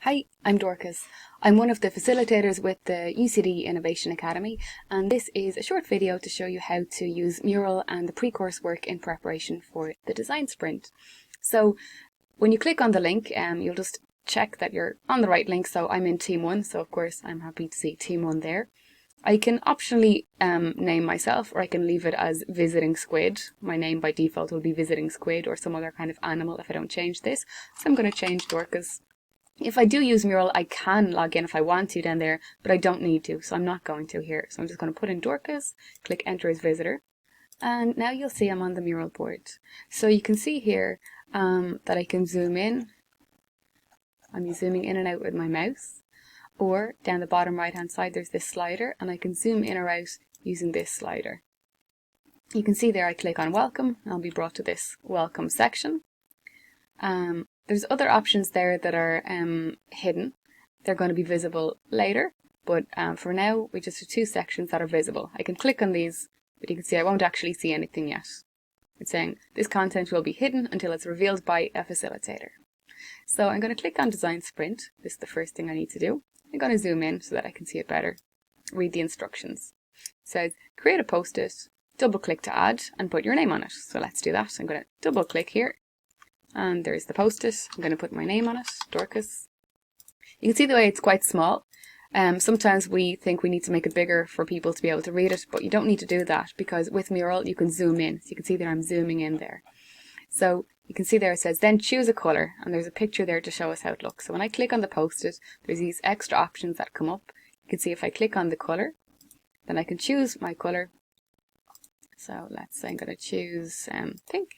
Hi, I'm Dorcas. I'm one of the facilitators with the UCD Innovation Academy, and this is a short video to show you how to use Mural and the pre-course work in preparation for the design sprint. So when you click on the link, you'll just check that you're on the right link. So I'm in Team 1, so of course I'm happy to see Team 1 there. I can optionally name myself, or I can leave it as Visiting Squid. My name by default will be Visiting Squid or some other kind of animal if I don't change this. So I'm going to change Dorcas. If I do use Mural, I can log in if I want to down there, but I don't need to, so I'm not going to here. So I'm just going to put in Dorcas, click enter as visitor, and now you'll see I'm on the Mural board. So you can see here that I can zoom in. I'm zooming in and out with my mouse, or down the bottom right hand side there's this slider, and I can zoom in or out using this slider. You can see there I click on welcome, and I'll be brought to this welcome section. There's other options there that are hidden. They're going to be visible later, but for now we just have two sections that are visible. I can click on these, but you can see I won't actually see anything yet. It's saying this content will be hidden until it's revealed by a facilitator. So I'm going to click on Design Sprint. This is the first thing I need to do. I'm going to zoom in so that I can see it better. Read the instructions. It says create a post-it, double click to add, and put your name on it. So let's do that. I'm going to double click here. And there's the post-it. I'm going to put my name on it, Dorcas. You can see the way it's quite small. Sometimes we think we need to make it bigger for people to be able to read it, but you don't need to do that because with Mural you can zoom in. So you can see there I'm zooming in there. So you can see there it says then choose a colour, and there's a picture there to show us how it looks. So when I click on the post-it, there's these extra options that come up. You can see if I click on the colour, then I can choose my colour. So let's say I'm going to choose pink.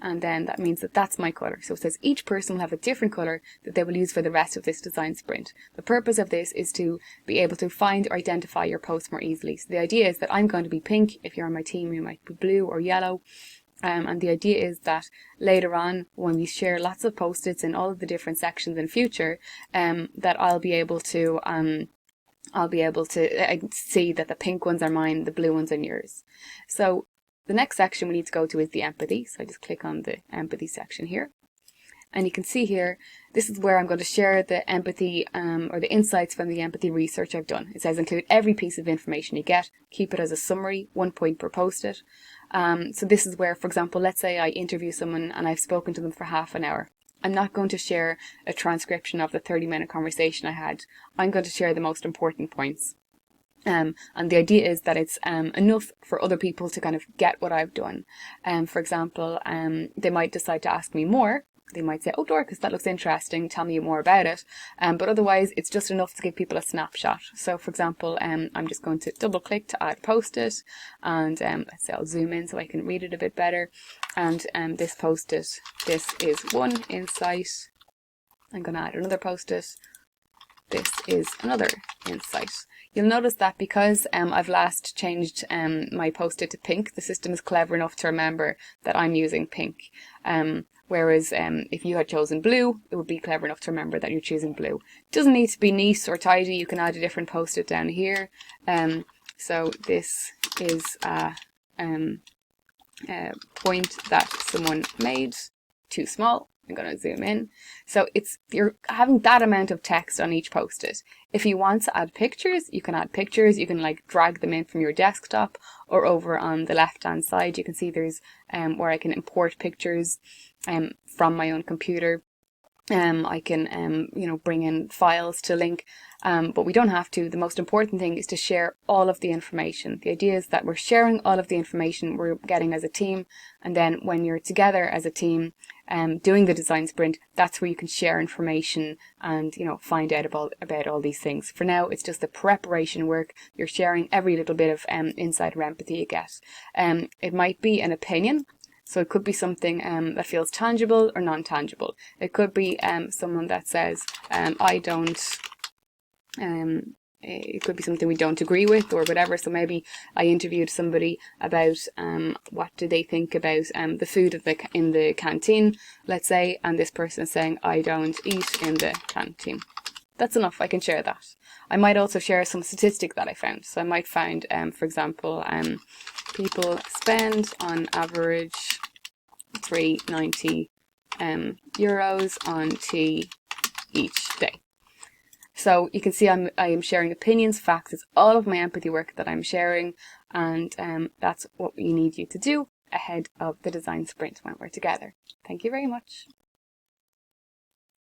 And then that means that that's my colour. So it says each person will have a different colour that they will use for the rest of this design sprint. The purpose of this is to be able to find or identify your posts more easily. So the idea is that I'm going to be pink. If you're on my team, you might be blue or yellow. And the idea is that later on, when we share lots of post-its in all of the different sections in future, that I'll be able to see that the pink ones are mine, the blue ones are yours. So the next section we need to go to is the empathy. So I just click on the empathy section here. And you can see here, this is where I'm going to share the empathy or the insights from the empathy research I've done. It says include every piece of information you get, keep it as a summary, 1 point per post-it. So this is where, for example, let's say I interview someone and I've spoken to them for half an hour. I'm not going to share a transcription of the 30-minute conversation I had. I'm going to share the most important points. And the idea is that it's enough for other people to kind of get what I've done. For example, they might decide to ask me more. They might say, oh, Dorcas, that looks interesting. Tell me more about it. But otherwise, it's just enough to give people a snapshot. So, for example, I'm just going to double click to add post-it. And let's say I'll zoom in so I can read it a bit better. And this post-it, this is one insight. I'm going to add another post-it. This is another insight. You'll notice that because I've last changed my post-it to pink, the system is clever enough to remember that I'm using pink. Whereas if you had chosen blue, it would be clever enough to remember that you're choosing blue. It doesn't need to be neat or tidy. You can add a different post-it down here. So this is a point that someone made, too small. I'm going to zoom in. So you're having that amount of text on each post-it. If you want to add pictures, you can add pictures. You can like drag them in from your desktop, or over on the left-hand side, you can see there's where I can import pictures from my own computer. I can, bring in files to link, but we don't have to. The most important thing is to share all of the information. The idea is that we're sharing all of the information we're getting as a team, and then when you're together as a team doing the design sprint, that's where you can share information and, find out about all these things. For now, it's just the preparation work. You're sharing every little bit of insight or empathy you get. It might be an opinion. So it could be something that feels tangible or non-tangible. It could be someone that says, it could be something we don't agree with or whatever. So maybe I interviewed somebody about what do they think about the food in the canteen, let's say, and this person is saying, I don't eat in the canteen. That's enough. I can share that. I might also share some statistic that I found. So I might find, for example, people spend on average €3.90 on tea each day. So you can see I am sharing opinions, facts. It's all of my empathy work that I'm sharing, and that's what we need you to do ahead of the design sprint when we're together. Thank you very much.